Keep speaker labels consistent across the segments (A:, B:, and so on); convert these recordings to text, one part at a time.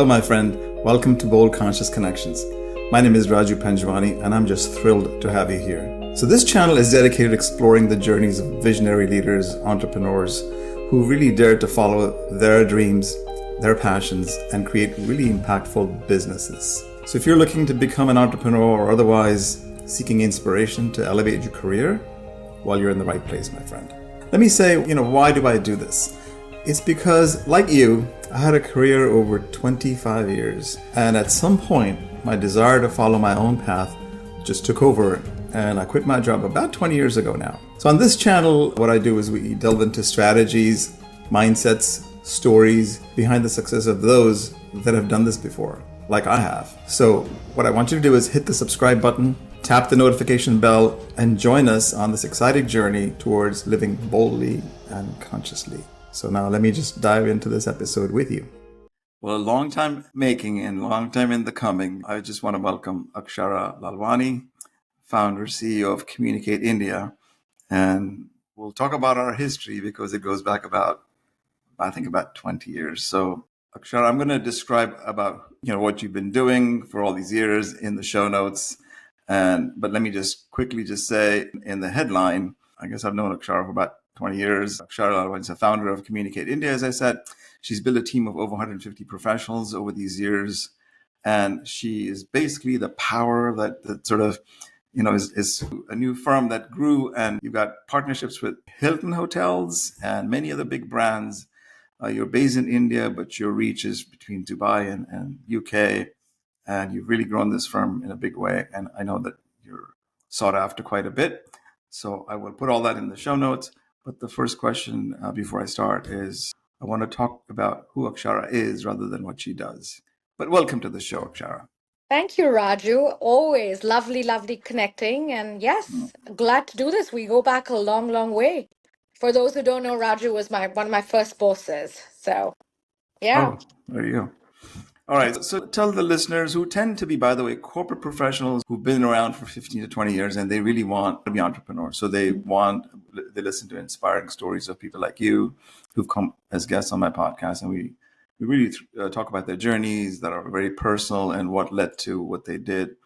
A: Hello, my friend. Welcome to Bold Conscious Connections. My name is Raju Panjwani, and I'm just thrilled to have you here. So this channel is dedicated to exploring the journeys of visionary leaders, entrepreneurs, who really dare to follow their dreams, their passions, and create really impactful businesses. So if you're looking to become an entrepreneur or otherwise seeking inspiration to elevate your career, well, you're in the right place, my friend. Let me say, why do I do this? It's because, like you, I had a career over 25 years, and at some point, my desire to follow my own path just took over, and I quit my job about 20 years ago now. So on this channel, what I do is we delve into strategies, mindsets, stories behind the success of those that have done this before, like I have. So what I want you to do is hit the subscribe button, tap the notification bell, and join us on this exciting journey towards living boldly and consciously. So now let me just dive into this episode with you. Well, a long time making and long time in the coming. I just want to welcome Akshara Lalwani, founder, CEO of Communicate India. And we'll talk about our history because it goes back about 20 years. So Akshara, I'm going to describe about, what you've been doing for all these years in the show notes. But let me just quickly say in the headline, I guess I've known Akshara for about 20 years. Akshara Lalwani is a founder of Communicate India, as I said. She's built a team of over 150 professionals over these years. And she is basically the power that sort of, is a new firm that grew. And you've got partnerships with Hilton Hotels and many other big brands. You're based in India, but your reach is between Dubai and UK. And you've really grown this firm in a big way. And I know that you're sought after quite a bit. So I will put all that in the show notes. But the first question before I start is, I want to talk about who Akshara is rather than what she does. But welcome to the show, Akshara.
B: Thank you, Raju. Always lovely, lovely connecting. And yes, glad to do this. We go back a long, long way. For those who don't know, Raju was one of my first bosses. So, yeah.
A: Oh, there you go. All right. So tell the listeners who tend to be, by the way, corporate professionals who've been around for 15 to 20 years and they really want to be entrepreneurs. So they listen to inspiring stories of people like you who've come as guests on my podcast. And we really talk about their journeys that are very personal and what led to what they did.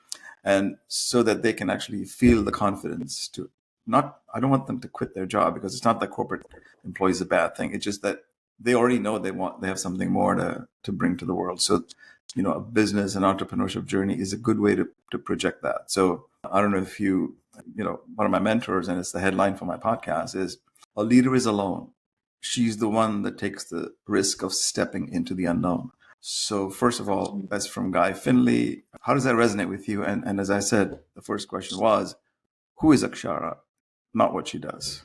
A: And so that they can actually feel the confidence to I don't want them to quit their job, because it's not that corporate employees is a bad thing. It's just that they already know they have something more to bring to the world. So, a business and entrepreneurship journey is a good way to project that. So I don't know if one of my mentors, and it's the headline for my podcast, is a leader is alone. She's the one that takes the risk of stepping into the unknown. So first of all, that's from Guy Finley. How does that resonate with you? And as I said, the first question was, who is Akshara? Not what she does.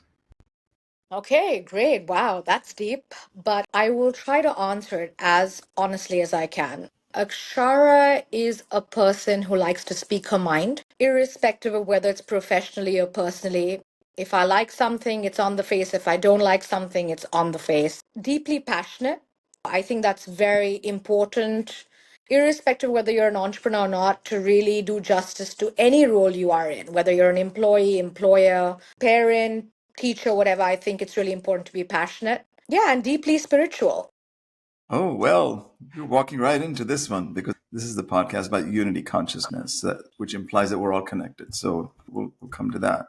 B: Okay, great. Wow, that's deep. But I will try to answer it as honestly as I can. Akshara is a person who likes to speak her mind, irrespective of whether it's professionally or personally. If I like something, it's on the face. If I don't like something, it's on the face. Deeply passionate. I think that's very important, irrespective of whether you're an entrepreneur or not, to really do justice to any role you are in, whether you're an employee, employer, parent, teacher, whatever. I think it's really important to be passionate. Yeah, and deeply spiritual.
A: Oh, well, you're walking right into this one, because this is the podcast about unity consciousness, which implies that we're all connected. So we'll come to that.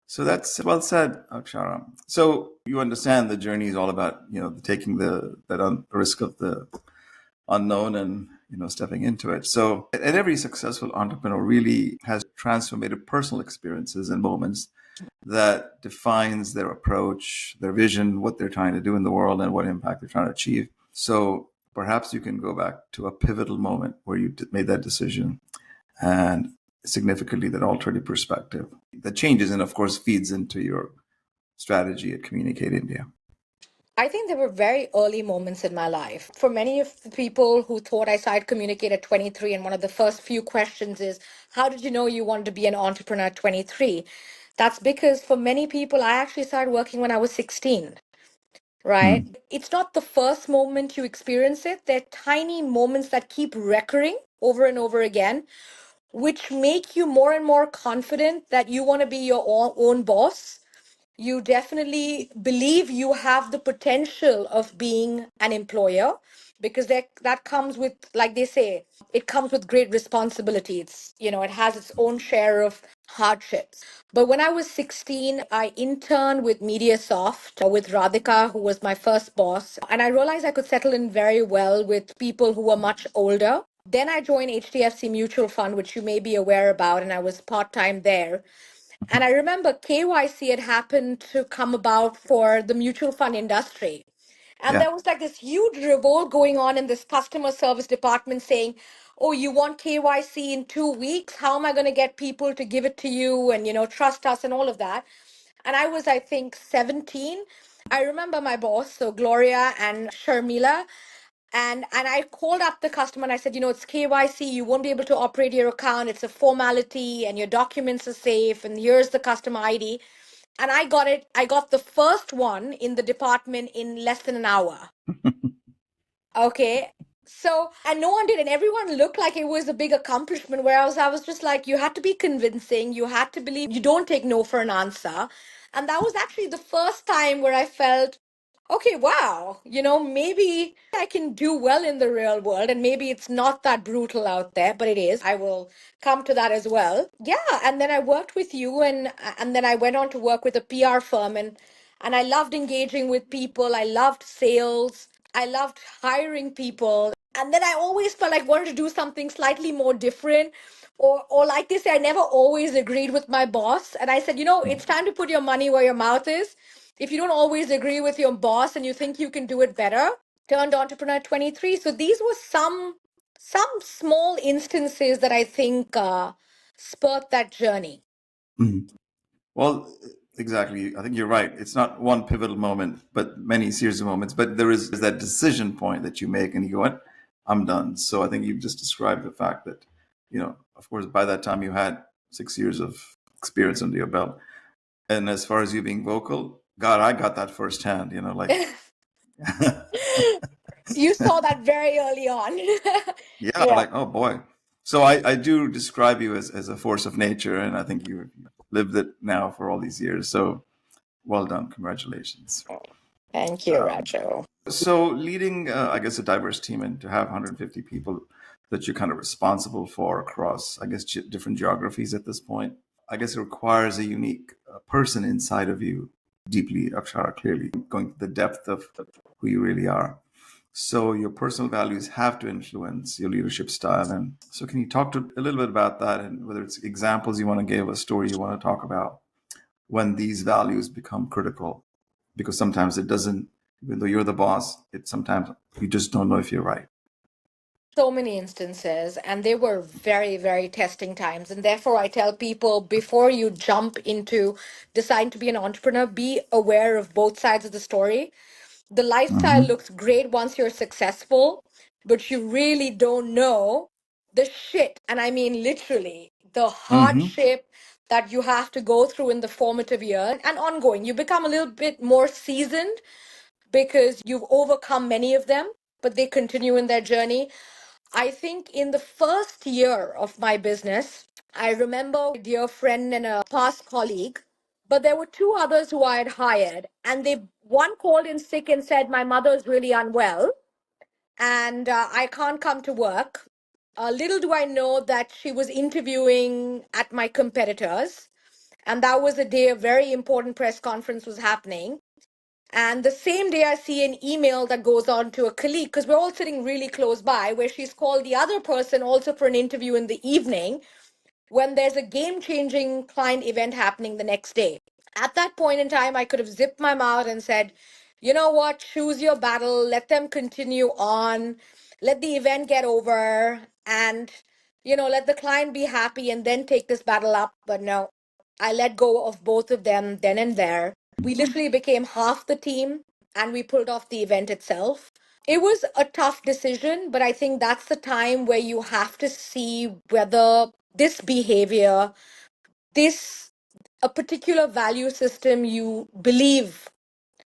A: So that's well said, Akshara. So you understand the journey is all about, taking that risk of the unknown and, stepping into it. So, and every successful entrepreneur really has transformative personal experiences and moments that defines their approach, their vision, what they're trying to do in the world, and what impact they're trying to achieve. So perhaps you can go back to a pivotal moment where you made that decision and significantly that altered your perspective. That changes and, of course, feeds into your strategy at Communicate India.
B: I think there were very early moments in my life. For many of the people who thought I started Communicate at 23, and one of the first few questions is, how did you know you wanted to be an entrepreneur at 23? That's because for many people, I actually started working when I was 16, right? It's not the first moment you experience it. They're tiny moments that keep recurring over and over again, which make you more and more confident that you want to be your own boss. You definitely believe you have the potential of being an employer because that comes with, like they say, it comes with great responsibility. It has its own share of hardships. But when I was 16, I interned with MediaSoft with Radhika, who was my first boss. And I realized I could settle in very well with people who were much older. Then I joined HDFC Mutual Fund, which you may be aware about, and I was part time there. And I remember KYC had happened to come about for the mutual fund industry. And
A: Yeah.
B: there was like this huge revolt going on in this customer service department saying, oh, you want KYC in 2 weeks? How am I going to get people to give it to you and, trust us and all of that? And I was, I think, 17. I remember my boss, so Gloria and Sharmila, and I called up the customer and I said, it's KYC, you won't be able to operate your account. It's a formality and your documents are safe. And here's the customer ID. And I got it. I got the first one in the department in less than an hour. Okay. So, and no one did, and everyone looked like it was a big accomplishment. Whereas I was just like, you had to be convincing, you had to believe, you don't take no for an answer. And that was actually the first time where I felt, okay, wow, maybe I can do well in the real world, and maybe it's not that brutal out there, but it is. I will come to that as well. Yeah, and then I worked with you, and then I went on to work with a PR firm, and I loved engaging with people. I loved sales. I loved hiring people. And then I always felt like I wanted to do something slightly more different. Or like they say, I never always agreed with my boss. And I said, it's time to put your money where your mouth is. If you don't always agree with your boss and you think you can do it better, turned entrepreneur at 23. So these were some small instances that I think spurred that journey.
A: Mhm. Well, exactly. I think you're right. It's not one pivotal moment, but many series of moments. But there is that decision point that you make, and you go, "What? I'm done." So I think you've just described the fact that, of course, by that time you had 6 years of experience under your belt. And as far as you being vocal, God, I got that firsthand. Like,
B: You saw that very early on.
A: yeah,
B: Yeah.
A: like, oh boy. So I do describe you as a force of nature, and I think you've lived it now for all these years. So well done, congratulations.
B: Thank you,
A: Um,
B: Raju.
A: so leading, I guess, a diverse team and to have 150 people that you're kind of responsible for across, I guess, different geographies at this point, I guess it requires a unique person inside of you, deeply, Akshara, clearly, going to the depth of who you really are. So your personal values have to influence your leadership style. And so can you talk to a little bit about that, and whether it's examples you want to give, a story you want to talk about when these values become critical? Because sometimes it doesn't, even though you're the boss, it sometimes you just don't know if you're right.
B: So many instances, and they were very, very testing times. And therefore, I tell people before you jump into deciding to be an entrepreneur, be aware of both sides of the story. The lifestyle
A: Mm-hmm.
B: looks great once you're successful, but you really don't know the shit. And I mean, literally, the
A: Mm-hmm.
B: hardship that you have to go through in the formative years and ongoing. You become a little bit more seasoned because you've overcome many of them, but they continue in their journey. I think in the first year of my business, I remember a dear friend and a past colleague, but there were two others who I had hired, and they one called in sick and said, my mother is really unwell and I can't come to work. Little do I know that she was interviewing at my competitors, and that was the day a very important press conference was happening. And the same day, I see an email that goes on to a colleague because we're all sitting really close by, where she's called the other person also for an interview in the evening when there's a game changing client event happening the next day. At that point in time, I could have zipped my mouth and said, you know what, choose your battle, let them continue on, let the event get over, and, let the client be happy and then take this battle up. But no, I let go of both of them then and there. We literally became half the team and we pulled off the event itself. It was a tough decision, but I think that's the time where you have to see whether this behavior, this a particular value system you believe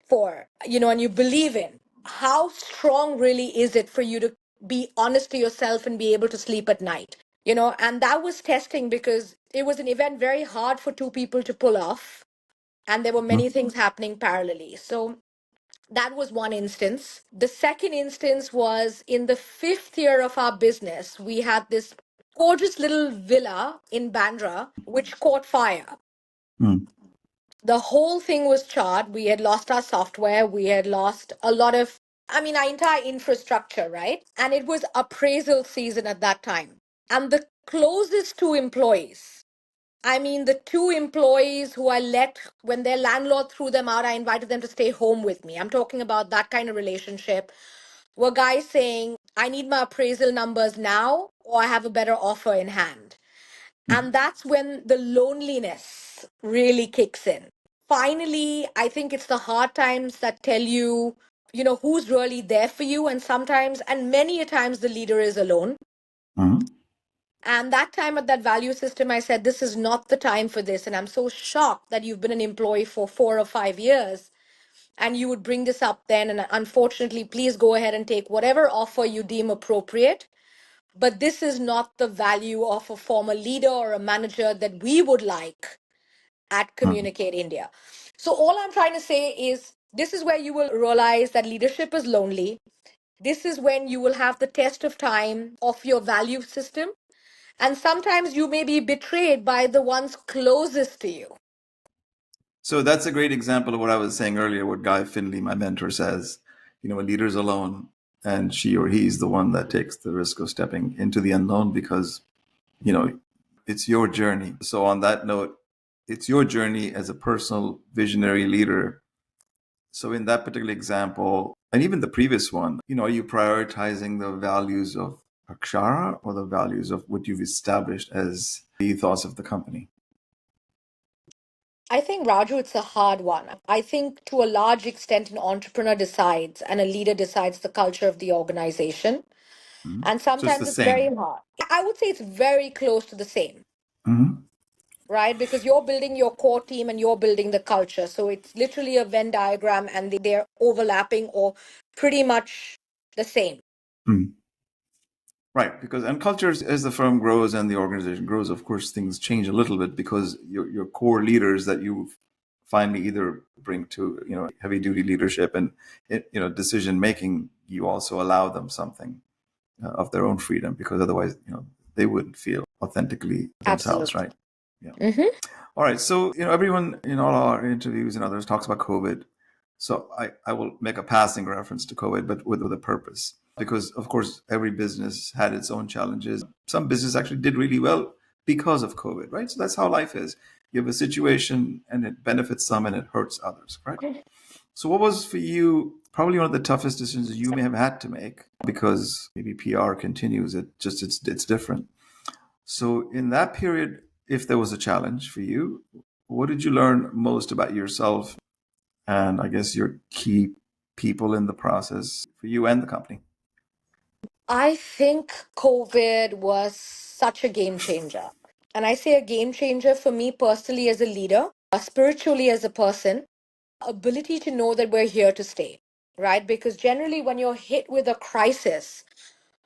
B: for, and you believe in, how strong really is it for you to be honest to yourself and be able to sleep at night? And that was testing because it was an event very hard for two people to pull off. and there were
A: Mhm.
B: many things happening parallelly. So that was one instance. The second instance was in the fifth year of our business. We had this gorgeous little villa in Bandra, which caught fire.
A: Mm.
B: The whole thing was charred. We had lost our software. We had lost a lot of, our entire infrastructure, right? And it was appraisal season at that time. And the closest two employees, the two employees who I let when their landlord threw them out, I invited them to stay home with me. I'm talking about that kind of relationship. Were guys saying, I need my appraisal numbers now, or I have a better offer in hand. And that's when the loneliness really kicks in. Finally, I think it's the hard times that tell you, who's really there for you. And sometimes, and many a times, the leader is alone.
A: Mhm.
B: And that time at that value system, I said, this is not the time for this. And I'm so shocked that you've been an employee for 4 or 5 years and you would bring this up then. And unfortunately, please go ahead and take whatever offer you deem appropriate. But this is not the value of a former leader or a manager that we would like at
A: Mhm.
B: Communicate India. So, all I'm trying to say is this is where you will realize that leadership is lonely. This is when you will have the test of time of your value system. And sometimes you may be betrayed by the ones closest to you.
A: So that's a great example of what I was saying earlier, what Guy Finley, my mentor, says. A leader's alone, and she or he is the one that takes the risk of stepping into the unknown because, you know, it's your journey. So on that note, it's your journey as a personal visionary leader. So in that particular example, and even the previous one, are you prioritizing the values of Akshara or the values of what you've established as the ethos of the company?
B: I think, Raju, it's a hard one. I think to a large extent, an entrepreneur decides and a leader decides the culture of the organization.
A: Mhm.
B: And
A: So it's the
B: sometimes it's
A: same.
B: very hard. I would say it's very close to the same,
A: Mhm.
B: right? Because you're building your core team and you're building the culture. So it's literally a Venn diagram and they're overlapping or pretty much the same.
A: Mm. Right, because and cultures as the firm grows and the organization grows, of course, things change a little bit because your core leaders that you finally either bring to heavy duty leadership and decision making, you also allow them something of their own freedom because otherwise they wouldn't feel authentically themselves,
B: Absolutely.
A: right? Yeah.
B: Hmm.
A: All right. So, everyone in all our interviews and others talks about COVID. So I will make a passing reference to COVID, but with a purpose. Because, of course, every business had its own challenges. Some business actually did really well because of COVID, right? So that's how life is. You have a situation and it benefits some and it hurts others, right? So what was for you probably one of the toughest decisions you may have had to make because maybe PR continues, it's different. So, in that period, if there was a challenge for you, what did you learn most about yourself and I guess your key people in the process for you and the company?
B: I think COVID was such a game changer. And I say a game changer for me personally as a leader, spiritually as a person, ability to know that we're here to stay, right? Because generally, when you're hit with a crisis,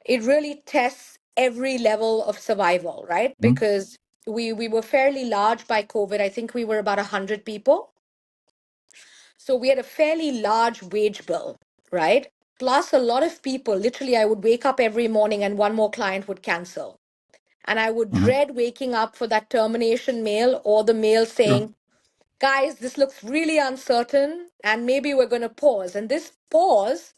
B: it really tests every level of survival, right?
A: Mhm.
B: Because we were fairly large by COVID. I think we were about 100 people. So we had a fairly large wage bill, right? Plus a lot of people, literally, I would wake up every morning and one more client would cancel. And I would
A: Mhm.
B: dread waking up for that termination mail or the mail
A: Sure.
B: saying, guys, this looks really uncertain and maybe we're going to pause. And this pause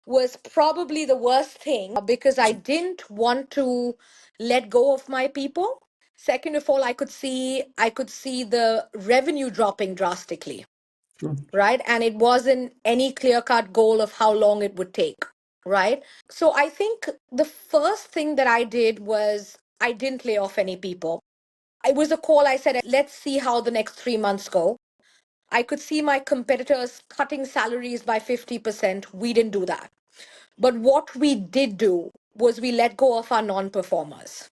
B: was probably the worst thing because I didn't want to let go of my people. Second of all, I could see the revenue dropping drastically,
A: Sure.
B: right? And it wasn't any clear cut goal of how long it would take, right? So I think the first thing that I did was I didn't lay off any people. It was a call. I said, let's see how the next 3 months go. I could see my competitors cutting salaries by 50%. We didn't do that. But what we did do was we let go of our non performers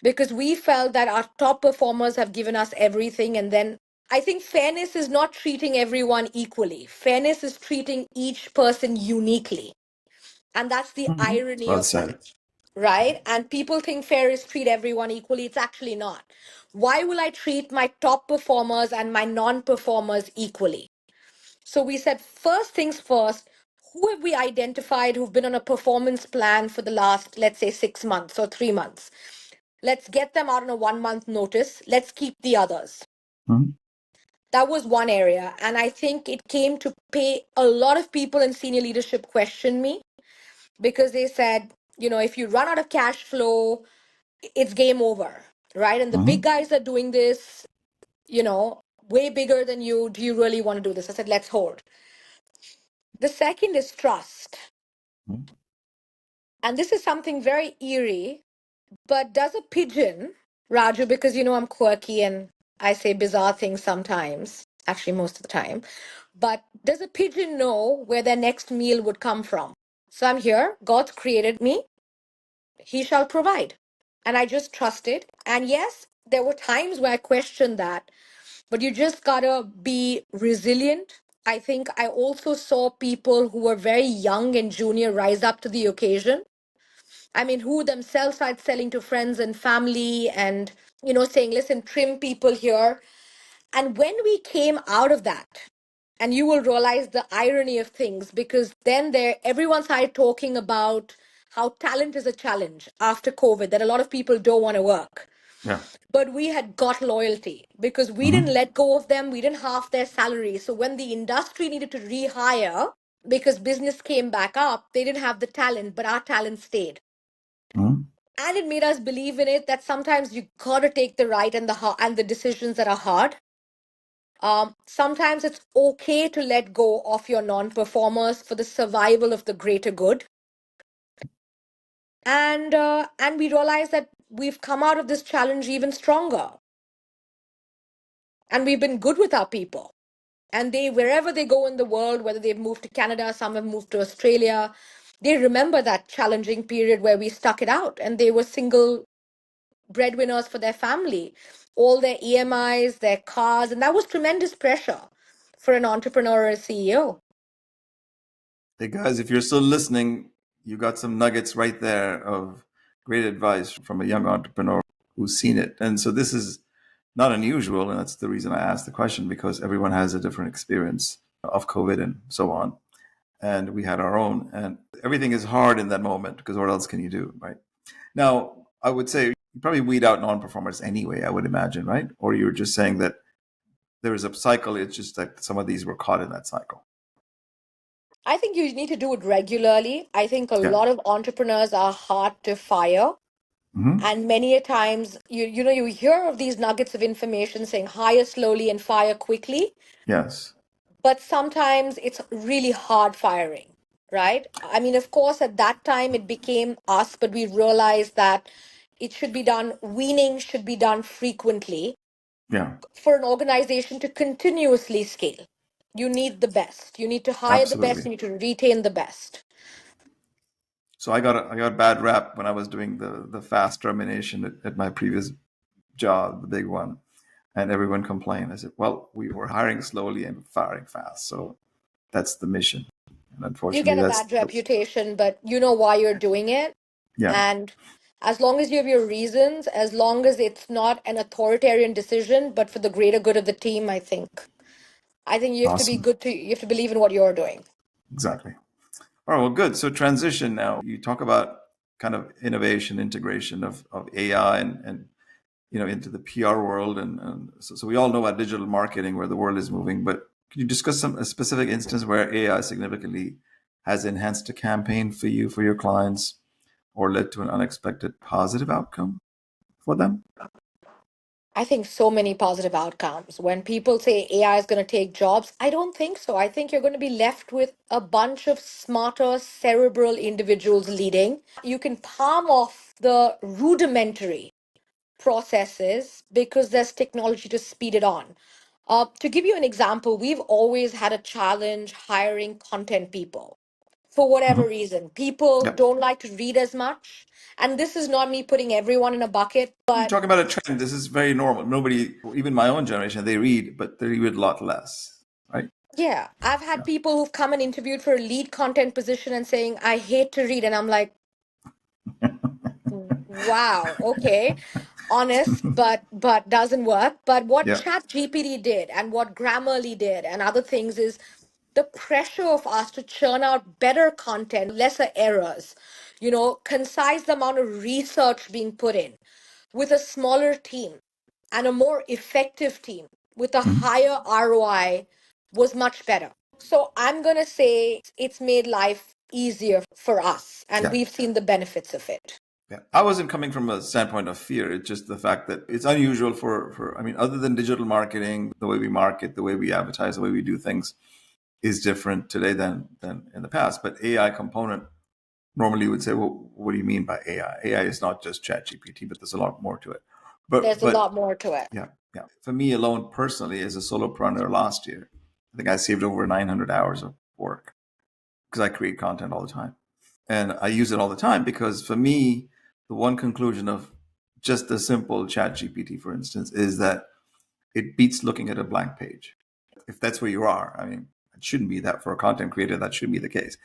B: because we felt that our top performers have given us everything. And then I think fairness is not treating everyone equally, fairness is treating each person uniquely. And that's the
A: Mhm.
B: irony
A: Well
B: of
A: said.
B: life. right? And people think fair is treat everyone equally. It's actually not. Why will I treat my top performers and my non-performers equally? So we said, first things first, who have we identified who've been on a performance plan for the last, let's say, 6 months or 3 months? Let's get them out on a 1 month notice. Let's keep the others.
A: Mhm.
B: That was one area. And I think it came to pay a lot of people in senior leadership question me because they said, if you run out of cash flow, it's game over, right? And the big
A: Mhm.
B: guys are doing this, way bigger than you. Do you really want to do this? I said, let's hold. The second is trust.
A: Mhm.
B: And this is something very eerie, but does a pigeon, Raju, because I'm quirky and I say bizarre things sometimes, actually, most of the time, but does a pigeon know where their next meal would come from? So I'm here. God created me. He shall provide. And I just trusted. And yes, there were times where I questioned that, but you just gotta be resilient. I think I also saw people who were very young and junior rise up to the occasion. I mean, who themselves started selling to friends and family and, saying, listen, trim people here. And when we came out of that, and you will realize the irony of things because then everyone started talking about how talent is a challenge after COVID, that a lot of people don't want to work.
A: Yeah.
B: But we had got loyalty because we didn't
A: Mhm.
B: let go of them. We didn't half their salary. So when the industry needed to rehire because business came back up, they didn't have the talent, but our talent stayed.
A: Mhm.
B: And it made us believe in it that sometimes you gotta take the right and the decisions that are hard. Sometimes it's okay to let go of your non-performers for the survival of the greater good. And we realize that we've come out of this challenge even stronger, and we've been good with our people. And they, wherever they go in the world, whether they've moved to Canada, some have moved to Australia, they remember that challenging period where we stuck it out, and they were single breadwinners for their family, all their EMIs, their cars, and that was tremendous pressure for an entrepreneur or a CEO.
A: Hey guys, if you're still listening, you got some nuggets right there of great advice from a young entrepreneur who's seen it. And so this is not unusual, and that's the reason I asked the question, because everyone has a different experience of COVID and so on. And we had our own, and everything is hard in that moment because what else can you do, right? Now, I would say you probably weed out non-performers anyway, I would imagine, right? Or you're just saying that there is a cycle, it's just that some of these were caught in that cycle.
B: I think you need to do it regularly. I think a
A: Yeah.
B: lot of entrepreneurs are hard to fire.
A: Hmm.
B: And many a times you hear of these nuggets of information saying hire slowly and fire quickly,
A: Yes.
B: but sometimes it's really hard firing, right? I mean, of course, at that time it became us, but we realized that it should be done, weaning should be done frequently
A: Yeah.
B: for an organization to continuously scale. You need the best. You need to hire the best.
A: Absolutely.
B: You need to retain the best.
A: So I got a bad rap when I was doing the fast termination at my previous job, the big one, and everyone complained. I said, "Well, we were hiring slowly and firing fast, so that's the mission." And
B: You
A: unfortunately,
B: get a
A: that's
B: bad reputation, but you know why you're doing it.
A: yeah,
B: And as long as you have your reasons, as long as it's not an authoritarian decision, but for the greater good of the team, I think you have to be
A: awesome,
B: you have to believe in what you're doing.
A: exactly. All right, well, good. So transition now. You talk about kind of innovation, integration of AI and into the PR world, and so we all know about digital marketing where the world is moving. But can you discuss a specific instance where AI significantly has enhanced a campaign for you, for your clients, or led to an unexpected positive outcome for them?
B: I think so many positive outcomes. When people say AI is going to take jobs, I don't think so. I think you're going to be left with a bunch of smarter cerebral individuals leading. You can palm off the rudimentary processes because there's technology to speed it on. To give you an example, we've always had a challenge hiring content people for whatever
A: Mhm.
B: reason. People
A: Yep.
B: don't like to read as much. And this is not me putting everyone in a bucket,
A: You're
B: but
A: talking about a trend. This is very normal. Nobody, even my own generation, they read, but they read a lot less, right?
B: yeah, I've had
A: Yeah.
B: people who've come and interviewed for a lead content position and saying, I hate to read. And I'm like, Wow. Okay. Honest, but doesn't work. But what
A: Yeah.
B: Chat GPT did and what Grammarly did and other things is the pressure of us to churn out better content, lesser errors, concise the amount of research being put in with a smaller team and a more effective team with a
A: Mhm.
B: higher ROI was much better. So I'm going to say it's made life easier for us, and
A: Yeah.
B: we've seen the benefits of it.
A: Yeah. I wasn't coming from a standpoint of fear. It's just the fact that it's unusual I mean, other than digital marketing, the way we market, the way we advertise, the way we do things is different today than in the past. But AI component, normally you would say, well, what do you mean by AI? AI is not just ChatGPT, but there's a lot more to it.
B: There's a
A: But
B: lot more to it.
A: yeah, yeah. For me alone personally, as a solopreneur last year, I think I saved over 900 hours of work because I create content all the time. And I use it all the time because for me, the one conclusion of just the simple chat GPT, for instance, is that it beats looking at a blank page. If that's where you are, I mean, it shouldn't be that for a content creator, that shouldn't be the case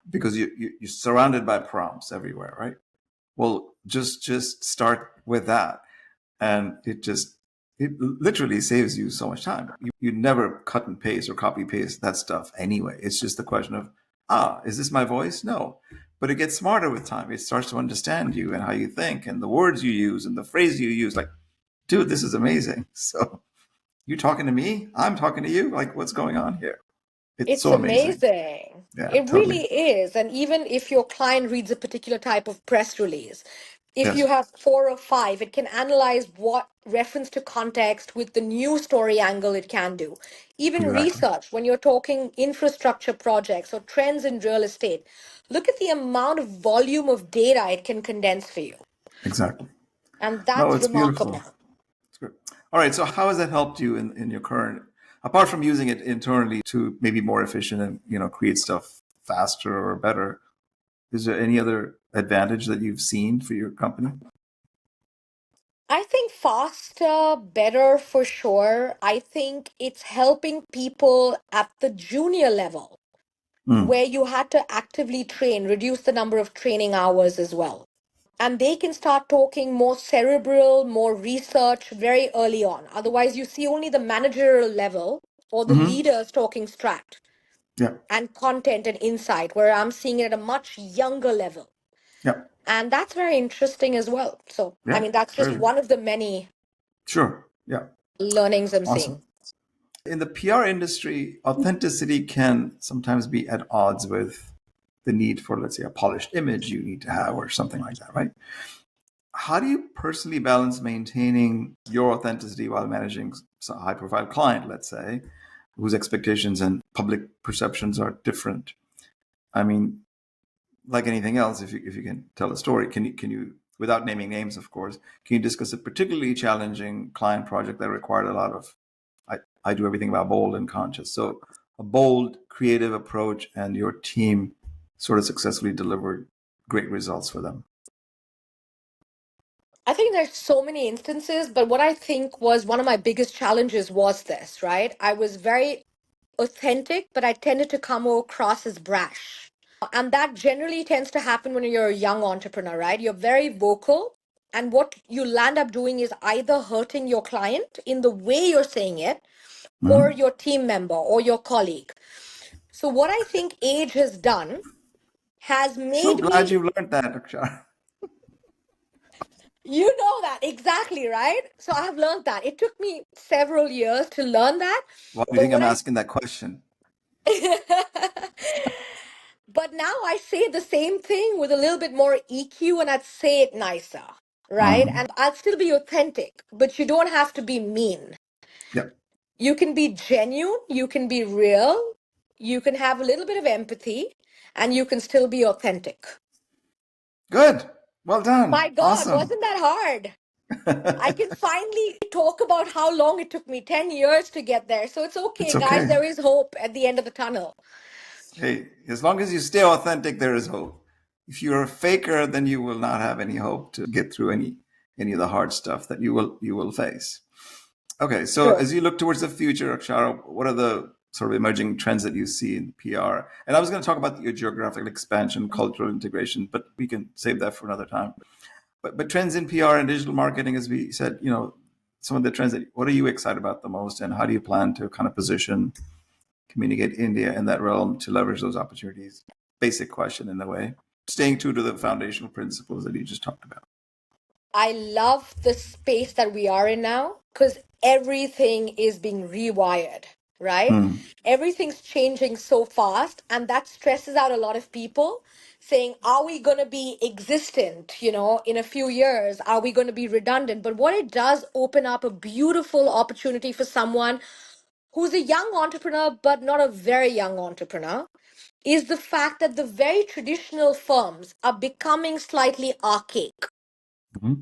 A: because you're surrounded by prompts everywhere, right? Well, just start with that. And it literally saves you so much time. You never cut and paste or copy paste that stuff anyway. It's just a question of, is this my voice? No. But it gets smarter with time. It starts to understand you and how you think and the words you use and the phrase you use. Like, dude, this is amazing. So you talking to me? I'm talking to you? Like, what's going on here? It's
B: It's
A: so amazing.
B: amazing.
A: Yeah,
B: It
A: totally.
B: really is. And even if your client reads a particular type of press release, if you
A: Yes,
B: have four or five, it can analyze what reference to context with the new story angle it can do. Even
A: exactly.
B: research, when you're talking infrastructure projects or trends in real estate, look at the amount of volume of data it can condense for you.
A: Exactly.
B: And
A: No,
B: that's
A: it's beautiful.
B: remarkable.
A: That's good. All right. So how has that helped you in your current, apart from using it internally to maybe more efficient and, create stuff faster or better, is there any other advantage that you've seen for your company?
B: I think faster, better for sure. I think it's helping people at the junior level
A: Mm.
B: where you had to actively train, reduce the number of training hours as well. And they can start talking more cerebral, more research very early on. Otherwise, you see only the managerial level or the
A: Hmm.
B: leaders talking strat
A: Yeah.
B: and content and insight, where I'm seeing it at a much younger level.
A: Yeah.
B: And that's very interesting as well. So, I
A: Yeah.
B: mean, that's just
A: Very.
B: one of the many
A: Sure. Yeah.
B: learnings I'm
A: Awesome.
B: seeing.
A: In the PR industry, authenticity can sometimes be at odds with the need for, let's say, a polished image you need to have or something like that, right? How do you personally balance maintaining your authenticity while managing a high profile client, let's say, whose expectations and public perceptions are different? I mean, like anything else, if you can tell a story, can you without naming names, of course, can you discuss a particularly challenging client project that required a lot of I do everything about bold and conscious. So a bold, creative approach and your team sort of successfully delivered great results for them.
B: I think there's so many instances, but what I think was one of my biggest challenges was this, right? I was very authentic, but I tended to come across as brash. And that generally tends to happen when you're a young entrepreneur, right? You're very vocal. And what you land up doing is either hurting your client in the way you're saying it or
A: Mhm.
B: your team member or your colleague. So, what I think age has done has
A: So
B: made
A: glad
B: me,
A: you've learned that, Akshar.
B: you know that exactly, right? So, I have learned that. It took me several years to learn that.
A: Why do you
B: But
A: think
B: what
A: I'm
B: I
A: asking that question?
B: But now I say the same thing with a little bit more EQ and I'd say it nicer, right?
A: Mhm.
B: And I'll still be authentic, but you don't have to be mean.
A: Yep.
B: You can be genuine, you can be real, you can have a little bit of empathy, and you can still be authentic.
A: Good. Well
B: My
A: done.
B: God,
A: Awesome.
B: wasn't that hard? I can finally talk about how long it took me 10 years to get there. So it's
A: It's
B: okay, guys.
A: okay.
B: There is hope at the end of the tunnel.
A: Hey, as long as you stay authentic, there is hope. If you're a faker, then you will not have any hope to get through any of the hard stuff that you will face. Okay, so
B: True.
A: as you look towards the future, Akshara, what are the sort of emerging trends that you see in PR? And I was going to talk about your geographic expansion, cultural integration, but we can save that for another time. but trends in PR and digital marketing, as we said, some of the trends that, what are you excited about the most, and how do you plan to kind of position, communicate India in that realm to leverage those opportunities? Basic question in a way, staying true to the foundational principles that you just talked about.
B: I love the space that we are in now because everything is being rewired, right?
A: Mm.
B: Everything's changing so fast, and that stresses out a lot of people saying, are we going to be existent, in a few years? Are we going to be redundant? But what it does open up a beautiful opportunity for someone who's a young entrepreneur, but not a very young entrepreneur, is the fact that the very traditional firms are becoming slightly archaic.
A: Mm-hmm.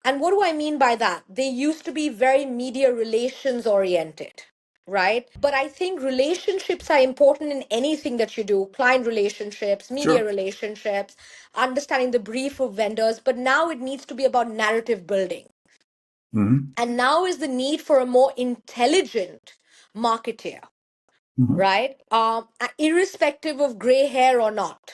B: And what do I mean by that? They used to be very media relations oriented, right? But I think relationships are important in anything that you do, client relationships, media
A: Sure.
B: relationships, understanding the brief of vendors. But now it needs to be about narrative building.
A: Mm-hmm.
B: And now is the need for a more intelligent marketeer,
A: Mm-hmm.
B: right? Irrespective of gray hair or not,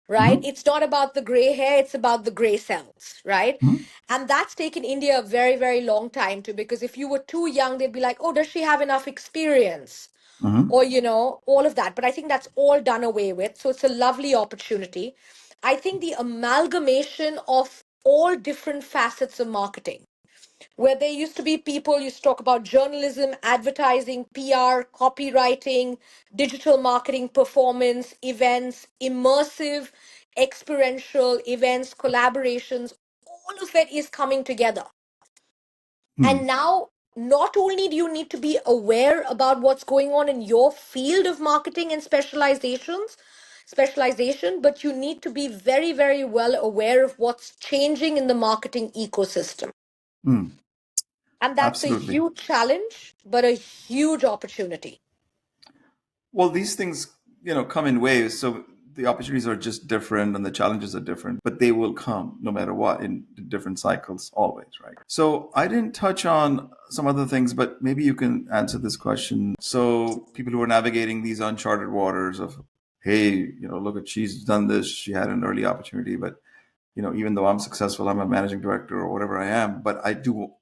B: right?
A: Mm-hmm.
B: It's not about the gray hair, it's about the gray cells, right?
A: Mm-hmm.
B: And that's taken India a very, very long time to, because if you were too young, they'd be like, oh, does she have enough experience?
A: Mm-hmm.
B: Or, all of that. But I think that's all done away with. So it's a lovely opportunity. I think the amalgamation of all different facets of marketing, where there used to be people used to talk about journalism, advertising, PR, copywriting, digital marketing, performance, events, immersive, experiential events, collaborations, all of it is coming together.
A: Mm-hmm.
B: And now, not only do you need to be aware about what's going on in your field of marketing and specialization, but you need to be very, very well aware of what's changing in the marketing ecosystem.
A: Mm.
B: And that's a
A: Absolutely.
B: huge challenge, but a huge opportunity.
A: Well, these things, come in waves. So the opportunities are just different and the challenges are different, but they will come no matter what in different cycles always, right? So I didn't touch on some other things, but maybe you can answer this question. So people who are navigating these uncharted waters of, hey, look at, she's done this, she had an early opportunity, but even though I'm successful, I'm a managing director or whatever I am, but I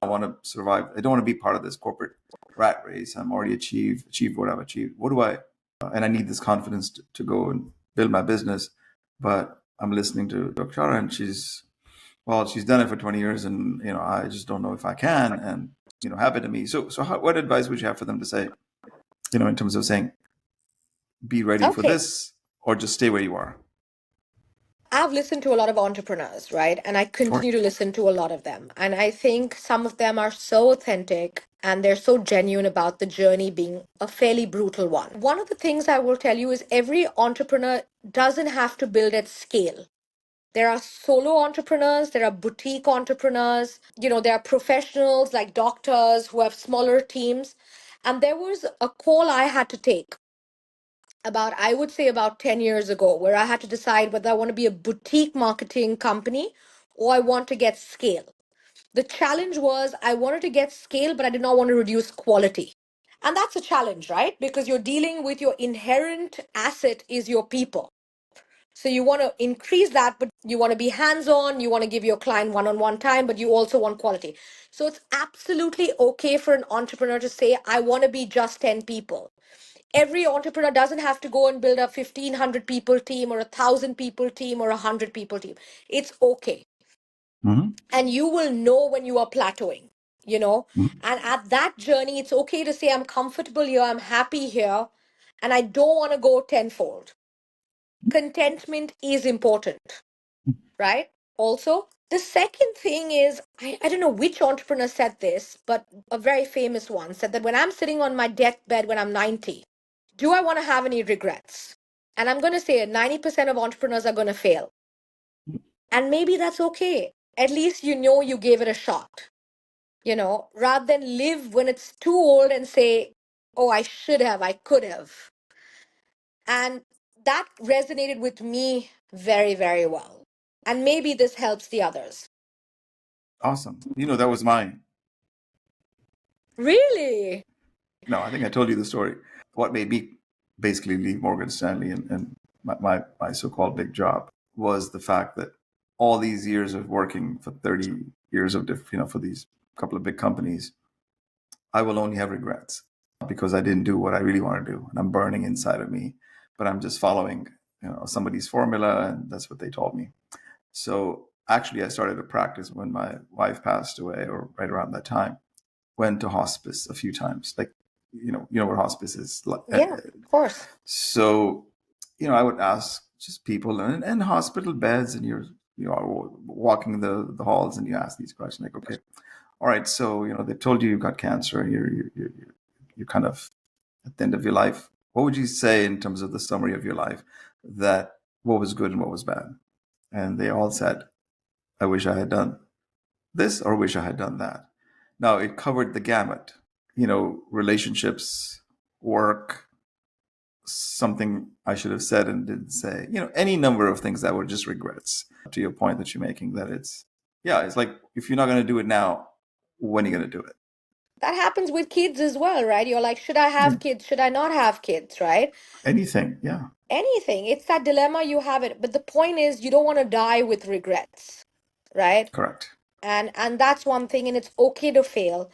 A: want to survive. I don't want to be part of this corporate rat race. I'm already achieved what I've achieved. What do I, and I need this confidence to go and build my business. But I'm listening to Akshara, and she's done it for 20 years, and I just don't know if I can, and happen to me. So what advice would you have for them to say, in terms of saying, be ready for
B: Okay.
A: this, or just stay where you are?
B: I've listened to a lot of entrepreneurs, right? And I
A: Sure.
B: continue to listen to a lot of them. And I think some of them are so authentic and they're so genuine about the journey being a fairly brutal one. One of the things I will tell you is every entrepreneur doesn't have to build at scale. There are solo entrepreneurs, there are boutique entrepreneurs, there are professionals like doctors who have smaller teams. And there was a call I had to take about, I would say about 10 years ago, where I had to decide whether I want to be a boutique marketing company or I want to get scale. The challenge was I wanted to get scale, but I did not want to reduce quality. And that's a challenge, right? Because you're dealing with your inherent asset is your people. So you want to increase that, but you want to be hands on. You want to give your client one on one time, but you also want quality. So it's absolutely okay for an entrepreneur to say, I want to be just 10 people. Every entrepreneur doesn't have to go and build a 1,500 people team or 1,000 people team or 100 people team. It's okay.
A: Mm-hmm.
B: And you will know when you are plateauing, you know.
A: Mm-hmm.
B: And at that journey, it's okay to say, I'm comfortable here, I'm happy here, and I don't want to go tenfold. Contentment is important, right? Also, the second thing is, I don't know which entrepreneur said this, but a very famous one said that when I'm sitting on my deathbed when I'm 90, do I want to have any regrets? And I'm going to say 90% of entrepreneurs are going to fail. And maybe that's okay. At least you know you gave it a shot, rather than live when it's too old and say, oh, I should have, I could have. And that resonated with me very, very well. And maybe this helps the others.
A: Awesome. That was mine.
B: Really?
A: No, I think I told you the story. What made me basically leave Morgan Stanley and my so-called big job was the fact that all these years of working for 30 years of for these couple of big companies, I will only have regrets because I didn't do what I really want to do, and I'm burning inside of me, but I'm just following somebody's formula, and that's what they told me. So actually, I started to practice when my wife passed away, or right around that time. Went to hospice a few times, like you know where hospice is.
B: Yeah, of course.
A: So I would ask just people and hospital beds, and you're walking the halls, and you ask these questions like, okay, all right, so they told you you've got cancer, and you're kind of at the end of your life. What would you say in terms of the summary of your life, that what was good and what was bad? And they all said, I wish I had done this, or wish I had done that. Now it covered the gamut, relationships, work, something I should have said and didn't say, any number of things that were just regrets. To your point that you're making, that it's like, if you're not going to do it now, when are you going to do it?
B: That happens with kids as well, right? You're like, should I
A: Yeah.
B: have kids? Should I not have kids, right?
A: Anything. Yeah.
B: Anything. It's that dilemma you have it. But the point is, you don't want to die with regrets, right?
A: Correct.
B: And that's one thing, and it's okay to fail.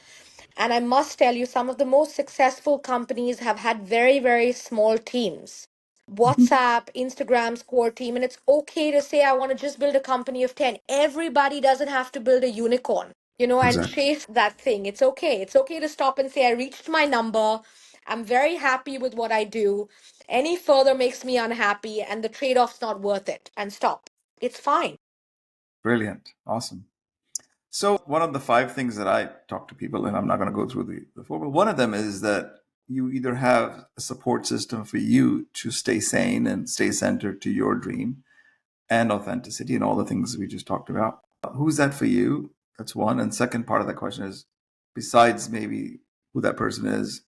B: And I must tell you, some of the most successful companies have had very, very small teams.
A: Mhm.
B: WhatsApp, Instagram's core team, and it's okay to say, I want to just build a company of 10. Everybody doesn't have to build a unicorn, and
A: Exactly.
B: chase that thing. It's okay. It's okay to stop and say, I reached my number. I'm very happy with what I do. Any further makes me unhappy, and the trade off's not worth it. And stop. It's fine.
A: Brilliant. Awesome. So one of the five things that I talk to people, and I'm not going to go through the four, but one of them is that you either have a support system for you to stay sane and stay centered to your dream and authenticity and all the things we just talked about. Who's that for you? That's one. And second part of that question is, besides maybe who that person is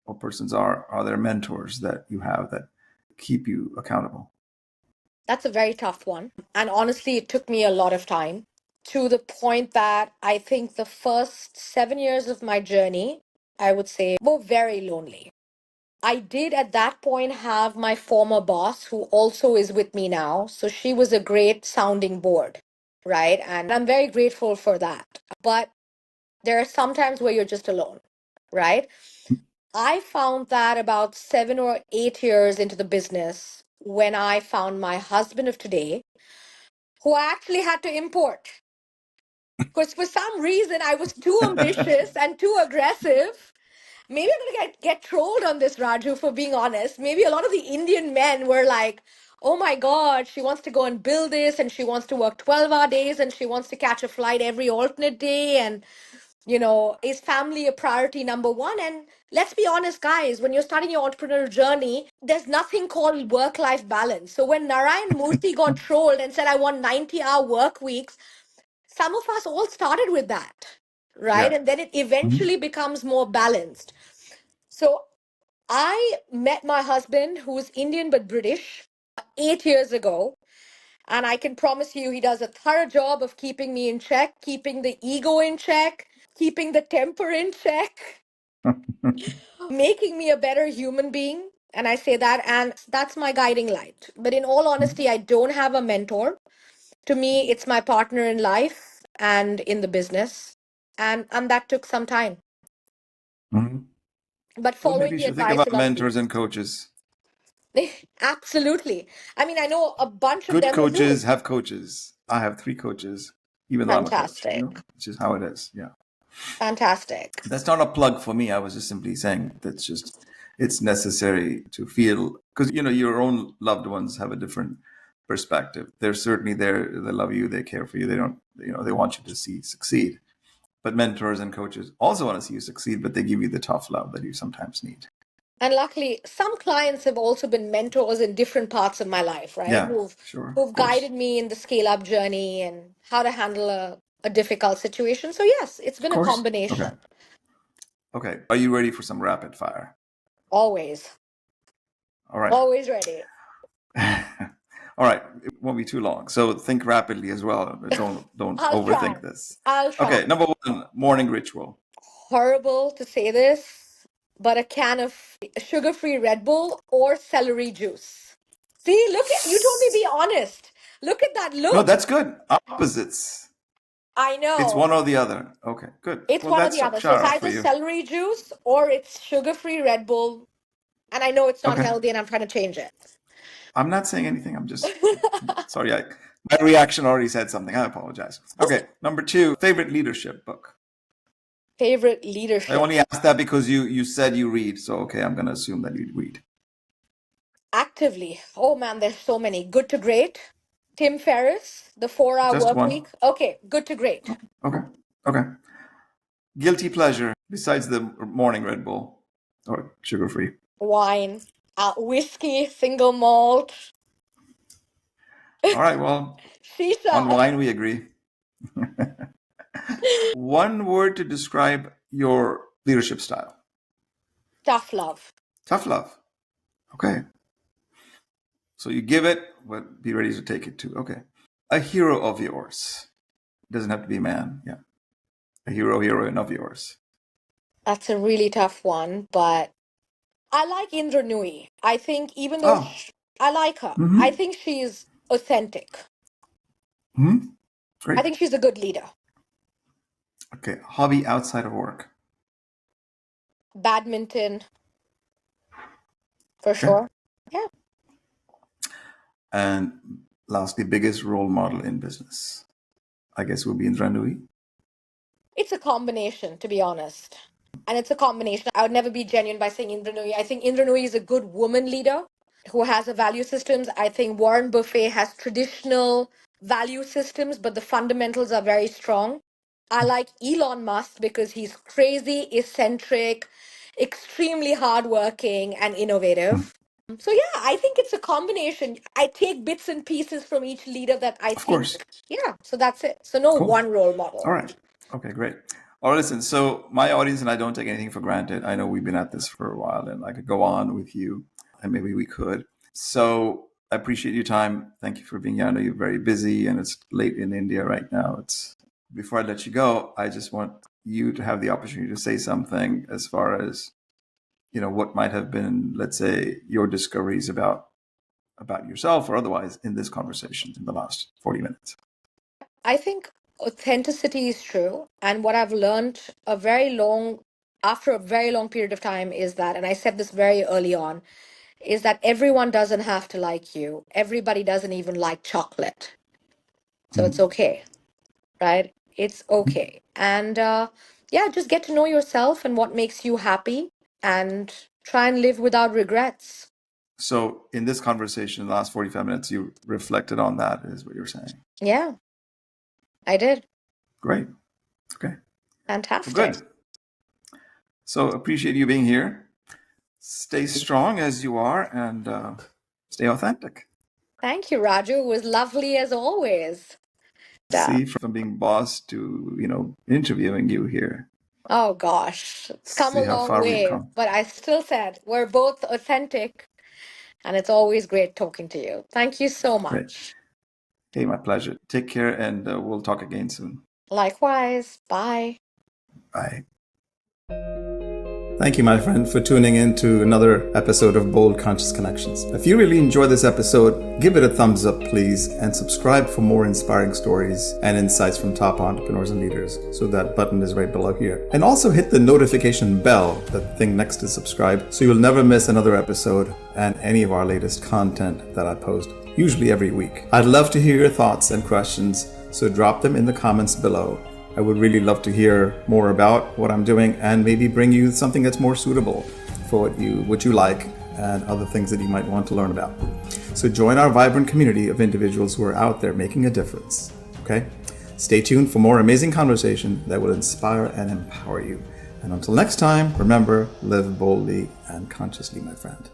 A: or persons are there mentors that you have that keep you accountable?
B: That's a very tough one. And honestly, it took me a lot of time, to the point that I think the first 7 years of my journey, I would say, were very lonely. I did at that point have my former boss, who also is with me now. So she was a great sounding board, right? And I'm very grateful for that. But there are some times where you're just alone, right? I found that about 7 or 8 years into the business, when I found my husband of today, who I actually had to import. Because for some reason I was too ambitious and too aggressive. Maybe I'm gonna get trolled on this, Raju, for being honest. Maybe a lot of the Indian men were like, oh my God, she wants to go and build this, and she wants to work 12-hour days, and she wants to catch a flight every alternate day, and is family a priority number one? And let's be honest, guys, when you're starting your entrepreneurial journey, there's nothing called work-life balance. So when Narayan Murthy got trolled and said, I want 90-hour work weeks, some of us all started with that, right?
A: Yeah.
B: And then it
A: Mhm.
B: eventually becomes more balanced. So I met my husband, who's Indian but British, 8 years ago. And I can promise you, he does a thorough job of keeping me in check, keeping the ego in check, keeping the temper in check, making me a better human being. And I say that, and that's my guiding light. But in all honesty, I don't have a mentor. To me, it's my partner in life and in the business. And that took some time.
A: Mhm.
B: But
A: Well, maybe
B: following
A: you
B: the
A: should think
B: advice
A: about
B: of other
A: mentors
B: people.
A: and coaches.
B: Absolutely. I mean, I know a bunch of
A: Good
B: them who do.
A: coaches have coaches. I have three coaches, even though I'm a coach,
B: Fantastic.
A: which is how it is. Yeah.
B: Fantastic.
A: That's not a plug for me. I was just simply saying it's necessary to feel, because your own loved ones have a different perspective. They're certainly there. They love you. They care for you. They don't, they want you to see succeed. But mentors and coaches also want to see you succeed, but they give you the tough love that you sometimes need.
B: And luckily, some clients have also been mentors in different parts of my life, right?
A: Yeah,
B: Who've
A: sure, of
B: who've
A: course,
B: guided me in the scale up journey and how to handle a difficult situation. So yes, it's
A: of
B: been a
A: course. Okay,
B: combination.
A: okay. Are you ready for some rapid fire?
B: Always.
A: All right.
B: Always ready.
A: All right, it won't be too long. So think rapidly as well. But don't
B: I'll try.
A: overthink this.
B: I'll
A: Okay,
B: try.
A: number one, morning ritual.
B: Horrible to say this, but a can of sugar-free Red Bull or celery juice. See, look at you told me be honest. Look at that
A: No,
B: look.
A: that's good. Opposites.
B: I
A: It's
B: know.
A: one or the other. Okay, good.
B: It's
A: Well,
B: one or
A: that's
B: the other. So it's
A: Akshara for
B: either
A: you.
B: celery juice or it's sugar-free Red Bull. And I know it's not
A: Okay.
B: healthy and I'm trying to change it.
A: I'm not saying anything. I'm just sorry. My reaction already said something. I apologize. Okay. Number 2, favorite leadership book.
B: Favorite
A: I
B: leadership.
A: only asked that because you said you read. So, okay, I'm going to assume that you read.
B: Actively. Oh man, there's so many. Good to Great. Tim Ferriss, The 4 Hour
A: Just
B: Work
A: one.
B: Week. Okay, Good to Great.
A: Okay. Okay. Guilty pleasure besides the morning Red Bull or sugar free.
B: Wine, whiskey, single malt,
A: All right. Well, on
B: shisha,
A: wine, we agree. One word to describe your leadership style.
B: tough love.
A: Tough love. Okay. So you give it, but be ready to take it too. Okay. A hero of yours. Doesn't have to be a man. Yeah. A hero, heroine of yours.
B: That's a really tough one, but I like Indra Nui. I think even though
A: Oh.
B: I like her, I
A: Mm-hmm.
B: think she's authentic.
A: Mm-hmm.
B: I
A: Great.
B: think she's a good leader.
A: Okay. Hobby outside of work.
B: Badminton, for
A: Okay.
B: sure. Yeah.
A: And lastly, biggest role model in business. I guess would be Indra Nooyi.
B: It's a combination, to be honest. And it's a combination. I would never be genuine by saying Indra Nooyi. I think Indra Nooyi is a good woman leader who has a value systems. I think Warren Buffett has traditional value systems, but the fundamentals are very strong. I like Elon Musk because he's crazy, eccentric, extremely hardworking, and innovative. So yeah, I think it's a combination. I take bits and pieces from each leader that I
A: Of
B: think,
A: course.
B: yeah, so that's it. So no
A: Cool.
B: one role
A: All
B: model.
A: right. Okay, great. All right, listen. So my audience and I don't take anything for granted. I know we've been at this for a while, and I could go on with you, and maybe we could. So I appreciate your time. Thank you for being here. I know you're very busy, and it's late in India right now. It's before I let you go, I just want you to have the opportunity to say something as far as what might have been, let's say, your discoveries about yourself or otherwise in this conversation in the last 40 minutes.
B: I think authenticity is true. And what I've learned after a very long period of time is that, and I said this very early on, is that everyone doesn't have to like you. Everybody doesn't even like chocolate. So it's
A: Mhm.
B: okay, right? It's okay. And yeah, just get to know yourself and what makes you happy and try and live without regrets.
A: So in this conversation, the last 45 minutes, you reflected on that, is what you're saying.
B: Yeah, I did.
A: Great. Okay. Well,
B: Fantastic.
A: good. So appreciate you being here. Stay strong as you are and stay authentic.
B: Thank you, Raju. It was lovely as always.
A: See, from being boss to, interviewing you here.
B: Oh gosh, it's come a
A: See how
B: long
A: far we've
B: way,
A: come.
B: but I still said we're both authentic and it's always great talking to you. Thank you so
A: Great.
B: much.
A: Hey, my pleasure. Take care and we'll talk again soon.
B: Likewise. Bye.
A: Bye. Thank you, my friend, for tuning in to another episode of Bold Conscious Connections. If you really enjoyed this episode, give it a thumbs up, please, and subscribe for more inspiring stories and insights from top entrepreneurs and leaders. So that button is right below here. And also hit the notification bell, that thing next to subscribe, so you'll never miss another episode and any of our latest content that I post, usually every week. I'd love to hear your thoughts and questions, so drop them in the comments below. I would really love to hear more about what I'm doing and maybe bring you something that's more suitable for what you like and other things that you might want to learn about. So join our vibrant community of individuals who are out there making a difference. Okay? Stay tuned for more amazing conversation that will inspire and empower you. And until next time, remember, live boldly and consciously, my friend.